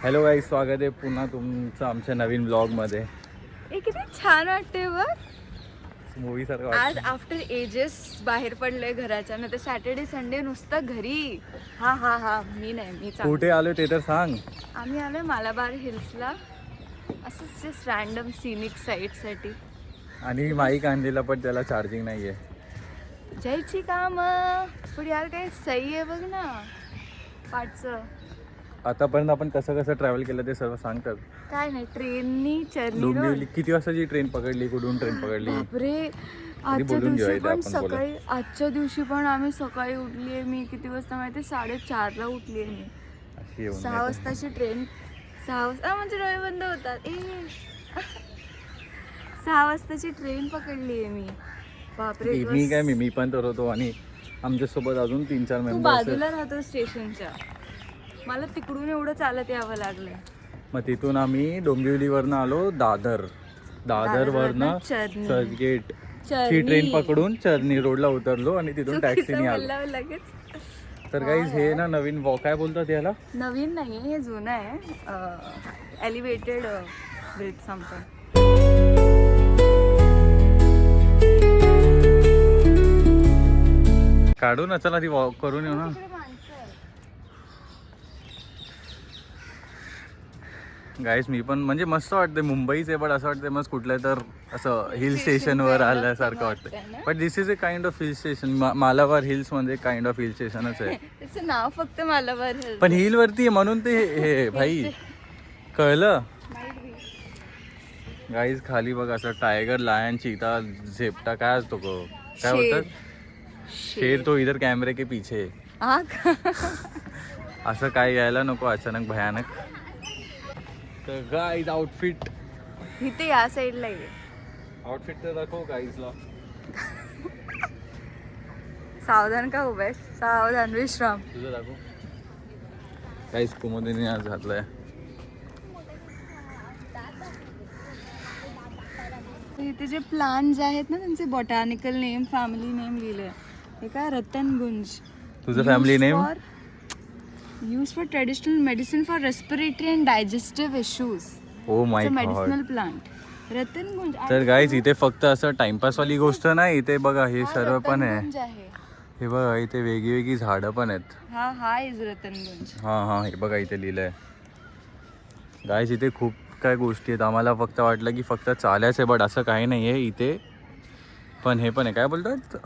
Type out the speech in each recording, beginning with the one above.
Hello guys, स्वागत आहे पुन्हा तुमचं आमच्या नवीन ब्लॉगमध्ये. हे किती छान वाटते बघ. मूवी सारखं आज वाटतं. आफ्टर एजेस बाहेर पडलोय घराच्या, नाही तर सॅटर्डे संडे नुसतं घरी. हा हा हा मी नाही, मी चांगली. कुठे आलो ते तर सांग. आम्ही आलोय मालाबार हिल्सला, असंच जस्ट रॅन्डम सिनिक साईटसाठी. आणि माईक आणलेला पण त्याला चार्जिंग नाही आहे. जायची काम पण यार काही सही आहे बघ ना पाठचं. आतापर्यंत आपण कसं कसं ट्रॅव्हल केलं ते सर्व सांगतात. काय नाही, ट्रेननी चर्नी डोंबिवली किती वाजताची ट्रेन पकडली, कुठून ट्रेन पकडली. बापरे, आधी बोलून घेऊया इथे आपण आजच्या दिवशी पण आम्ही सकाळी उठली आहे. मी किती वाजता माहिती, 4:30ला उठली आहे मी. अशी येऊन 6 वाजताची ट्रेन, 6 वाजता म्हणजे डोळे बंद होतात. 6 वाजताची ट्रेन पकडली आहे मी. बापरे, मी काय मी पण तर होतो आणि आमच्यासोबत अजून 3-4 तू मेंबर्स. बाजूला राहतो स्टेशनच्या, मला तिकडून एवढं चालत यावं लागलं. मग तिथून आम्ही डोंबिवलीवरनं आलो दादरवरनं चर्चगेट ची ट्रेन पकडून चर्नी रोडला उतरलो आणि तिथून टॅक्सीने आलो. लगेच. तर गाईज हे ना नवीन काय बोलतात याला, नवीन नाहीये, हे जुनं आहे. Elevated bridge something. काढू ना, चला ती वॉक करून येऊ ना. गाईस मी पण म्हणजे मस्त वाटते, मुंबईच आहे पण असं वाटतं मस्त कुठल्या तर असं हिल स्टेशनवर आल्यासारखं वाटतं. But this is a kind of hill station. Malabar hills म्हणजे काइंड ऑफ हिल स्टेशनच आहे. त्याचं नाव फक्त मालाबार हिल्स, पण हिल वरती आहे म्हणून ते हे भाई कळलं. गाईज खाली बघ असं टायगर, लायन, चीता, झेप्टा काय असतो काय बोलतात, शेर तो इधर कॅमेरे के पीछे. असं काय यायला नको अचानक भयानक. तर गाईज आउटफिट इथे या साईडला आहे. आउटफिट तर दाखव गाईजला. सावधान का उभा आहे, सावधान विश्राम. तुझं दाखव. गाईज कुमुदीने आज घातलाय. इथे जे प्लांट्स आहेत ना, त्यांचे बॉटॅनिकल नेम, फॅमिली नेम लिहिले. हे काय, रतनगुंज. तुझं family name? Use for traditional medicine for respiratory and digestive issues. Oh my god, medicinal plant रतनगुंज. तर गाईज इथे फक्त असं टाइमपास वाली गोष्ट नाही, इथे बघा हे सर्व पण आहे. हे बघा इथे वेगळी झाडं पण आहेत. हा इज रतनगुंज. हा हे बघा इथे लिहिलंय. गाईज इथे खूप काय गोष्टी आहेत. आम्हाला फक्त वाटलं की फक्त चालायचं आहे, बट असं काही नाही आहे इथे. पण हे पण आहे, काय बोलतात,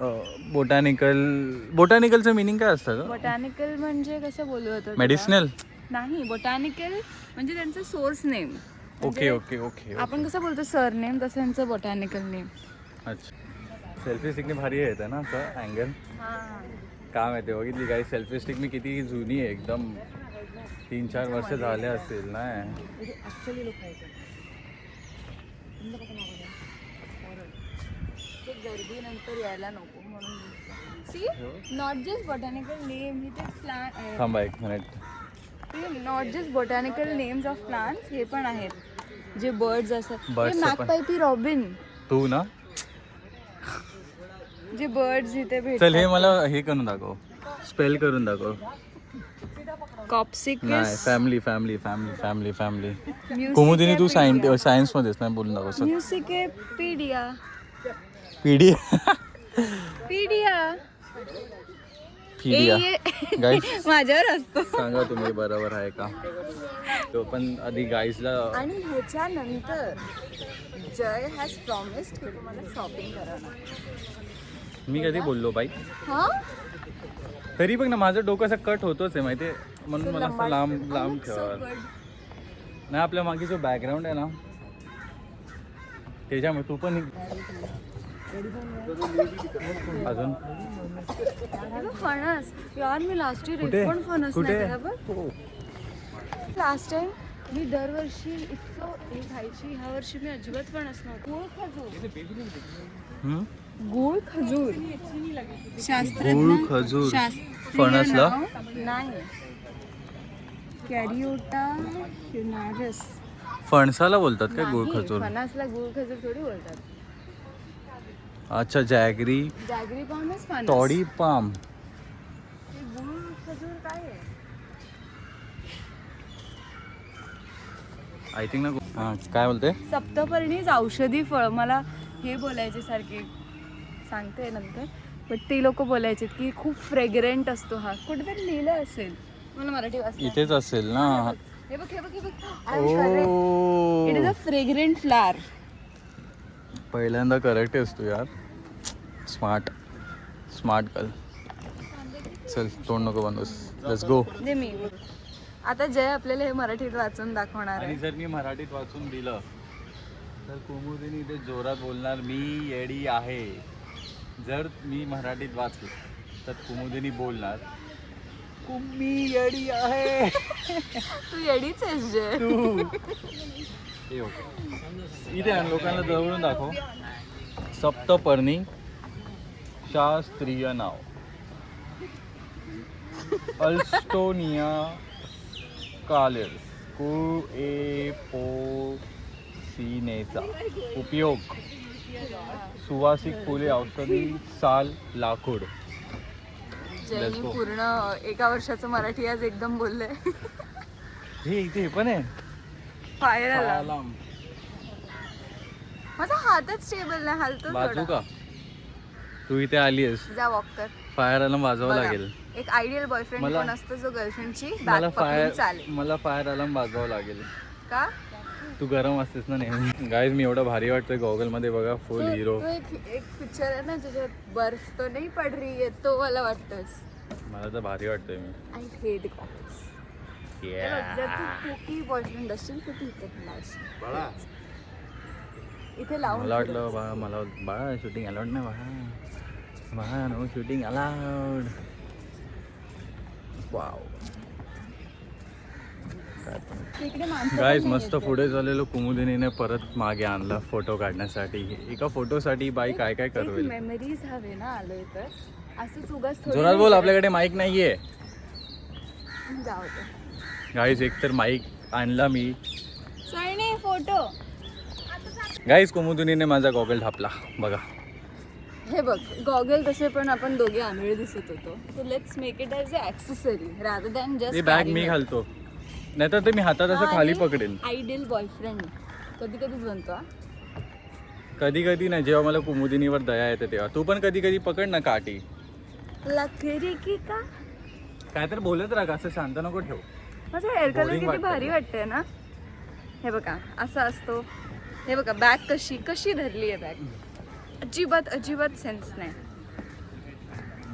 बोटॅनिकलचं मिनिंग काय असतं? बोटॅनिकल म्हणजे कसं बोलू होतं, मेडिसिनल नाही. बोटॅनिकल म्हणजे त्यांचं source name. Okay okay okay. आपण कसं बोलतो सर नेम, तसं त्यांचं बोटॅनिकल नेम. अच्छा, सेल्फी स्टिकने भारी येतं ना असं अँगल. काय माहिती, बघितली काही सेल्फी स्टिक मी किती जुनी आहे एकदम, 3-4 वर्ष झाले असतील ना. गर्दी नंतर यायला नको म्हणून. See, not just botanical name, इथे प्लांट. थांबा एक minute. Not just botanical names of plants, हे पण आहेत जे बर्ड्स असतात. मॅकपायपी रॉबिन, तू ना, जे बर्ड्स इथे भेटतात. चल हे मला हे करून दाखव, स्पेल करून दाखव. कॉप्सिकस. Family family family family family. Kumudini तू सायन्स मध्येच नाही बोलून दाखव. म्युसिकेपीडिया. पीडिया गाईस माझ्यावर असतो. सांगा तुम्ही बरोबर आहे का तो. पण आधी गाईजला. आणि ह्याच्यानंतर जय हॅज प्रॉमिस्ड की तुम्हाला शॉपिंग करणार. मी कधी बोललो बाई? हा, तरी पण ना माझं डोकं असं कट होतोच आहे माहिती, म्हणून मला असं लांब ठेवा. नाही, आपल्या मागे जो बॅकग्राऊंड आहे ना त्याच्यामुळे तू पण अजून फणस. यार मी लास्ट इयर एक पण फणस नाही खाल्ला बघ. लास्ट टाइम मी दरवर्षी इतकं हे खायची, ह्या वर्षी मी अजिबात फणस नव्हतं. गुळ खजूर गुळ खजूर फणसला नाही, कॅरिओटा फ्युनारस. फणसाला बोलतात काय गुळ खजूर? फणसला गुळ खजूर थोडी बोलतात. अच्छा, जॅगरी पामच फणस. Toddy palm. गुळ खजूर काय आहे? आय थिंक ना. हां काय बोलते? सप्तपर्णीच औषधी फळ. मला हे बोलायचे सारखे, सांगते नंतर, बट ते लोक बोलायचे की खूप फ्रेग्रंट असतो हा. कुठेतरी लिहिलं असेल, मला मराठी वाचता इथेच असेल ना. हे बघ हे बघ हे बघ. ओ इट इज अ फ्रेग्रंट फ्लावर. पहिल्यांदा करेक्ट आहेस तू यार. Smart girl. चल तोंड नको बनवूस. Let's go. म्हणजे मी आता जय आपल्याला हे मराठीत वाचून दाखवणार आणि आहे. जर मी मराठीत वाचून दिलं तर कुमुदिनी इथे जोरात बोलणार मी येडी आहे. जर मी मराठीत वाचलं तर कुमुदिनी बोलणार कुम्मी येडी आहे. तू येडीच आहेस जय. तू इथे आण, लोकांना जवळून दाखव. सप्तपर्णी शास्त्रीय नाव अल्स्टोनिया कालेर्स कुएपोसिनेचा. उपयोग सुवासिक फुले, औषधी, साल, लाकूड. जयनी पूर्ण एका वर्षाचं मराठी आज एकदम बोलले. हे इथे हे पण आहे. फायर आला. अलार्म. माझा हातच स्टेबल नाही, हालतो वाजू थोडा. का? तू इथे आलीयस, जा वॉक कर. फायर अलार्म वाजवावं बघा, लागेल. एक आयडियल बॉयफ्रेंड मला- कोण असतो जो गर्लफ्रेंडची मला बॅग पकडून चालेल मला फायर अलार्म वाजवावं लागेल. का? तू गरम असतेस ना नेहमी. गाईज मी एवढा भारी वाटतोय गॉगल मध्ये बघा. फुल हिरो. तो एक पिक्चर आहे ना ज्याच्यात बर्फ तो नाही पड रही है, तो मला वाटतोस. मला तर भारी वाटतोय मी. I hate goggles. जर तू कुकी बॉयफ्रेंड असशील तर तू इथे लावशील. इथे लावून मला वाटलं फिरवशील. मला बाळा शूटिंग अलाउड नाही बाळा नो शूटिंग अलाउड. वाव. तिकडे माणसं गाईज पण मस्त नाहीयेत. पुढे झालेलो कुमुदिनीने परत मागे आणला फोटो काढण्यासाठी. एका फोटोसाठी बाई काय काय एक करवेल. मेमरीज हवे ना आलोय तर असंच उगाच थोडी जोरात बोल, आपल्याकडे माईक नाहीये. जाऊ दे. गाईज एक तर माईक आणला मी. सैनी फोटो. गाईज कुमुदिनीने माझा गॉगल ढापला बघा. हे बघ, गॉगल तसे पण आपण दोघे आंधळे दिसत होतो. So let's make it as a accessory rather than just. ती बॅग मी घालतो, नाहीतर ते मी हातात असं खाली पकडेन. आयडियल बॉयफ्रेंड कधी कधीच बनतो. कधी कधी नाही, जेव्हा मला कुमुदिनीवर दया येते तेव्हा. तू पण कधी कधी पकड ना काठी. लकरी की का? काय तर बोलत राहा, असं शांत नको ठेव. माझा हेअर कलर Boring किती वाटतं भारी ना. वाटतंय ना. हे बघा असं असतो. हे बघा बॅग कशी धरली आहे बॅग. अजिबात सेन्स नाही.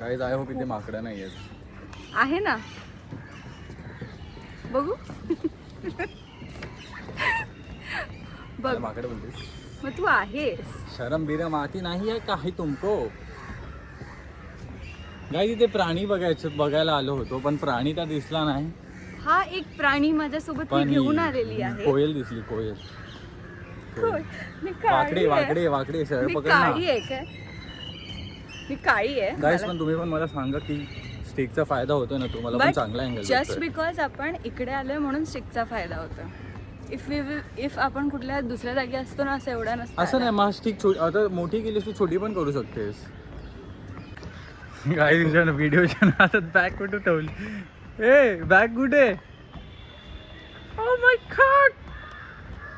गाईज आय होप इथे माकडं नाही आहेत. आहे ना, बघू. बघ माकडं बोलतेस? मग तू आहेस. शरम बिरम आती नाही आहे काही तुमको. गाईज इथे प्राणी बघायला आलो होतो, पण प्राणी तर दिसला नाही. हा एक प्राणी माझ्यासोबत मी पण घेऊन आलेली आहे. कोयल दिसली. कोयल. मी वाकडे काळी आहे. वाकडे शहर मी पकड काळी ना. आहे काय? मी काळी आहे. गाईज पण तुम्ही पण मला सांगा की स्टिकचा फायदा होतो ना, तुम्हाला पण चांगला अँगल जस्ट बिकॉज आपण इकडे आलोय म्हणून स्टिकचा फायदा होतो. इफ आपण कुठल्या दुसऱ्या जागी असतो ना, असं एवढा नसतं. असं नाही, मग स्टिक आता मोठी केलीस तू छोटी पण करू शकतेस. गाईज व्हिडिओच्या नादात बॅग कुठे ठेवली. ए बॅग कुठे? ओ माय गॉड.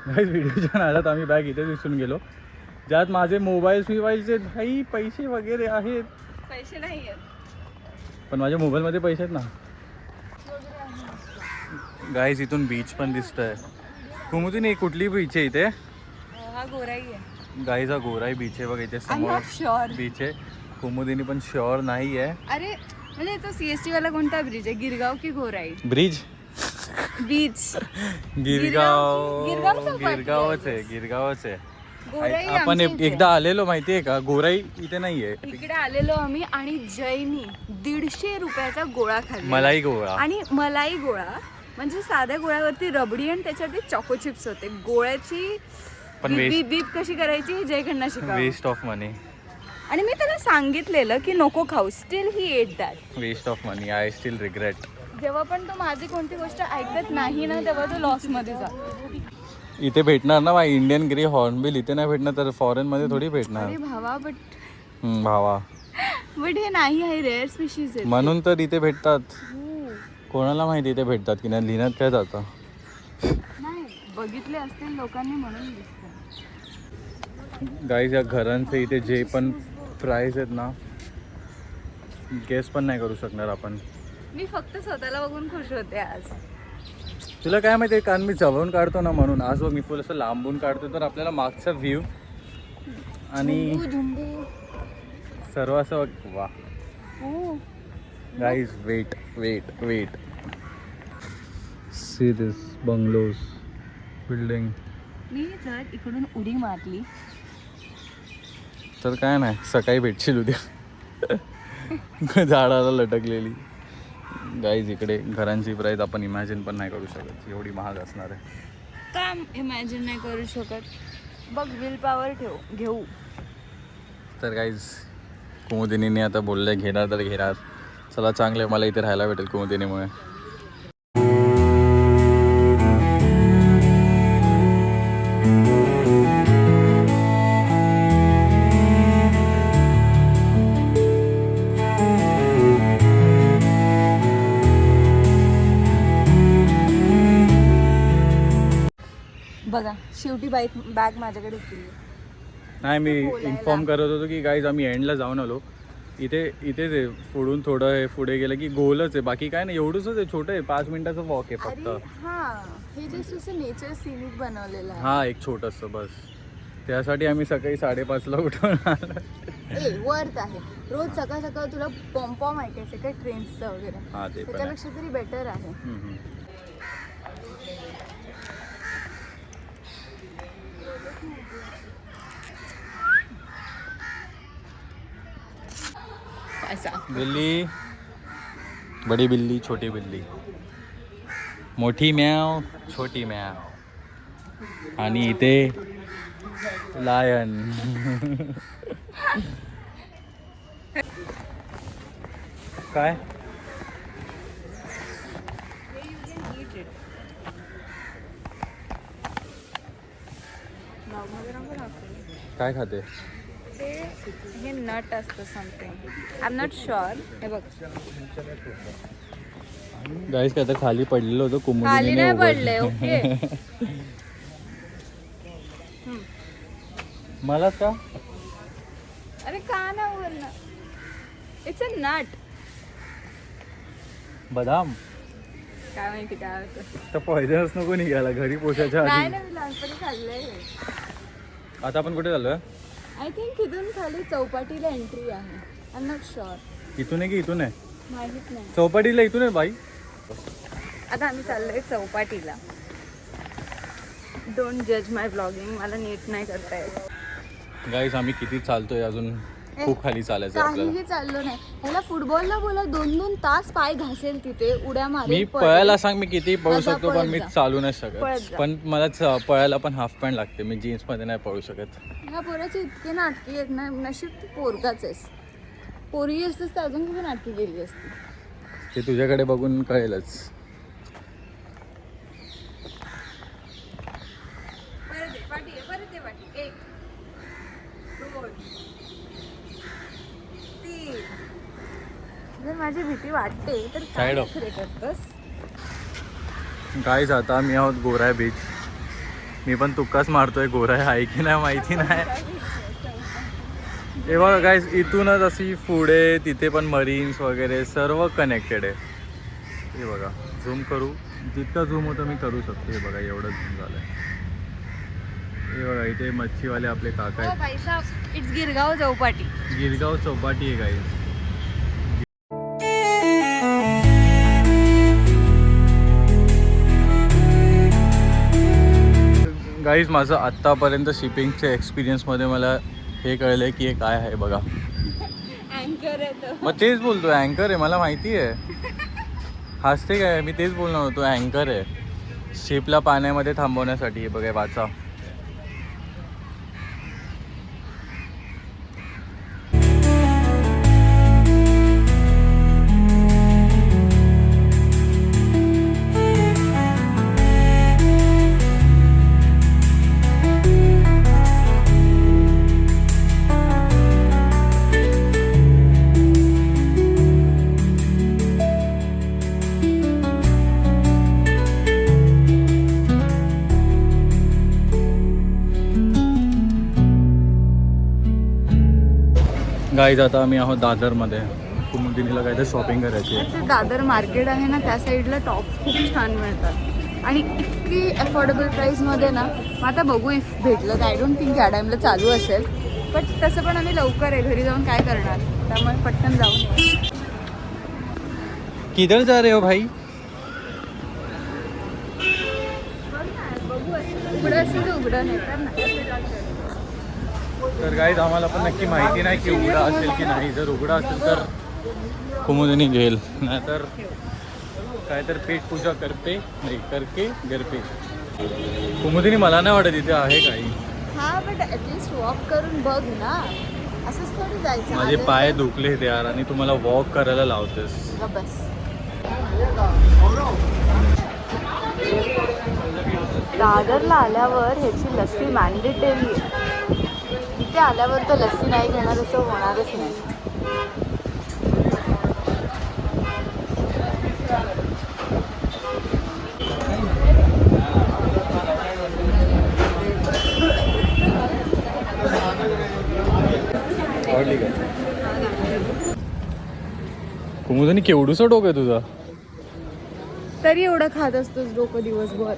गाईज व्हिडिओच्या नादात आम्ही बॅग इथे विसरून गेलो, ज्यात माझे मोबाईलचे भाई पैसे वगैरे आहेत. पैसे नाही आहेत. पण माझ्या मोबाईलमध्ये पैसे आहेत ना. गाईज इथून बीच पण दिसतंय. कुमुदिनी कुठली बीच आहे इथे? हा गोराई आहे. गाईज हा गोराई बीच आहे बघा इथे आय एम समोर. Not sure. बीच आहे. कुमुदिनी पण श्युअर नाही आहे. अरे म्हणजे तो CST वाला कोणता ब्रिज आहे? गिरगाव की गोराई? Bridge beach. गिरगावच आहे. गोराई आपण आमच्या इथे. एकदा आलेलो माहितीये का, गोराई इथे नाहीये. इकडे आलेलो आम्ही आणि जयनी 150 रुपयाचा गोळा खाल्ला. मलाई गोळा. आणि मलाई गोळा म्हणजे साध्या गोळ्यावरती रबडी आणि त्याच्यावरती चॉको चिप्स होते. गोळ्याची पण बीप बीप कशी करायची हे जयकडनं शिकावं. Waste of money. आणि मी त्याला सांगितलेलं की नको खाऊ. Still he ate that. Waste of money. I still regret. जेव्हा पण तो माझी कोणती गोष्ट ऐकत नाही ना, तेव्हा तो लॉस मध्ये जातो. इथे भेटणार ना बाई इंडियन ग्रे हॉर्नबिल. इथे नाही भेटणार तर फॉरेन मध्ये थोडी भेटणार. अरे भावा भावा बट हे नाही आहे, रेअर स्पीशीज आहे. म्हणून तर इथे भेटतात. कोणाला माहिती इथे भेटतात की नाही, लिहिण्यात काय जातं. नाही बघितले असतील लोकांनी म्हणून दिसतं. गाईज या घरांचे इथे जे पण प्राईस आहेत ना, गेस पण नाही करू शकणार आपण. मी फक्त स्वतःला बघून खुश होते आज. तुला काय माहिती आहे, कारण मी जवळून काढतो ना म्हणून. आज बघ मी फुल असं लांबून काढतो तर आपल्याला मागचा व्ह्यू आणि झुंबू सर्व असं वा. Guys wait wait wait, see this bungalows building. मी जर इकडून उडी मारली तर काय नाही, सकाळी भेटशील उद्या झाडाला लटकलेली. गाईज इकडे घरांची प्राईस आपण इमॅजिन पण नाही करू शकत, एवढी महाग असणार आहे. का इमॅजिन नाही करू शकत? बघ, विल पॉवर घेऊ. तर गाईज कुमुदिनीने आता बोलले घेणार तर घेणार. चला चांगलं आहे, मला इथे राहायला भेटेल कुमुदिनीमुळे. बघा, शेवटी बॅग माझ्याकडेच दिली. नाही, मी इन्फॉर्म करत होतो की गाईज आम्ही एंडला जाऊन आलो. इथेच आहे, पुढून थोडं आहे, पुढे गेलं की गोलच आहे, बाकी काय नाही, एवढंच आहे, छोटं आहे, 5 मिनिटाचं वॉक आहे फक्त. हे जस्ट असं नेचर सिनिक बनवलेलं आहे. हा, एक छोटंसं बस. त्यासाठी आम्ही सकाळी 5:30ला उठून आलो. वर्थ आहे. रोज सकाळ सकाळ तुला पॉम ऐकायचं काय ट्रेन्सचं वगैरे, हा ते पण आहे. त्याच्यापेक्षा तरी बेटर आहे. बिल्ली, बडी बिल्ली, छोटी बिल्ली, मोठी म्याव, छोटी म्याव, आणि इथे लायन. काय काय खाते? हे नट असतं something, I am not sure. हे बघ, गाईस काय तर खाली पडलेलं होतं, खाली कुमुदिनीने नाही उघडलं. पडले. ओके. मलाच का? अरे का नाही उघडलं? It's a nut. बदाम काय माहिती काय होतं. तर पॉइझनच नको निघायला घरी पोचायच्या नाही आधी. ना, मी लहानपणी खाल्लंय. आता आपण कुठे चाललोय? आय थिंक इथून खाली चौपाटीला एंट्री आहे. I am not sure. इथून आहे की इथून आहे? माहित नाही. चौपाटीला इथून आहे बाई. आता आम्ही चाललोय चौपाटीला. डोंट जज माय ब्लॉगिंग, मला नीट नाही करता येत. गाईस आम्ही किती चालतोय, अजून खूप खाली चालायचं आहे आपल्याला. काहीही चाललो नाही. ह्याला फुटबॉलला बोला 2-2 तास पाय घासेल तिथे, उड्या मारेल. मी पळायला सांग, मी किती पळू आता शकतो, पण पळत मी जा. चालू नाही पळत शकत. जा. पण मला पळायला पण हाफ पॅन्ट लागते, मी जीन्स मध्ये नाही पळू शकत. ह्या पोराचे इतके नाटकी आहेत ना. नशीब तू पोरगाच आहेस. पोरगी असतेस तर अजून किती नाटकी गेली असती. ते तुझ्याकडे बघून कळेलच. एक, दोन, तीन. जर माझी भीती वाटते तर काय Side off. खरे करतोस? गाईस आता मी आहोत गोराय बीच. मी पण तुक्काच मारतोय, गोराय आहे की नाही माहिती नाही. हे बघा गाईस, इथूनच अशी पुढे तिथे पण मरीन्स वगैरे सर्व कनेक्टेड आहे. हे बघा, झूम करू, जितका झूम होतं मी करू शकतो. हे बघा, एवढं झूम झालंय. हे बघा, इथे मच्छीवाले आपले काका आहेत. पैसा, इट्स गिरगाव चौपाटी. गिरगाव चौपाटी आहे गाईस. गाईज माझं आत्तापर्यंत शिपिंगच्या एक्सपिरियन्समध्ये मला हे कळलं आहे की हे काय आहे बघा. अँकर आहे तो. मग तेच बोलतो, अँकर आहे, मला माहिती आहे. हसते काय, मी तेच बोलणार होतो, अँकर आहे शिपला पाण्यामध्ये थांबवण्यासाठी. हे बघा, वाचा. गाईज आता आम्ही आहोत दादरमध्ये. कुमुदिनीला काहीतरी शॉपिंग करायची आहे. ते दादर मार्केट आहे ना, त्या साईडला टॉप्स खूप छान मिळतात आणि इतकी अफोर्डेबल प्राईसमध्ये ना. मग आता बघू इफ भेटलं तर. आय डोंट थिंक या टाईमला चालू असेल, बट तसं पण आम्ही लवकर आहे, घरी जाऊन काय करणार, त्यामुळे पटकन जाऊन येऊ. किधर जा रहे हो भाई? बघू उघडं असेल तर उघडं, नाही तर नाही. तर गाईज आम्हाला पण नक्की माहिती नाही की उघडा असेल की नाही. जर उघडा असेल तर कुमुदिनी घेईल, नाहीतर काय तर पेट पूजा करते नाही करके घर पे. कुमुदिनी मला नाही वाटत इथे आहे काही. हा, बट ॲटलिस्ट वॉक करून बघ ना, असंच थोडी जायचं. माझे पाय दुखले ते यार, आणि तुम्हाला वॉक करायला लावतेस. बस. दादरला आल्यावर ह्याची लस्सी मॅन्डेटरी आहे. इथे आल्यावर तर लस्सी नाही घेणार असं होणारच नाही. आवडली का? कुमुदिनी केवढूसा डोकं आहे तुझा? तरी एवढं खात असतोस डोकं दिवसभर.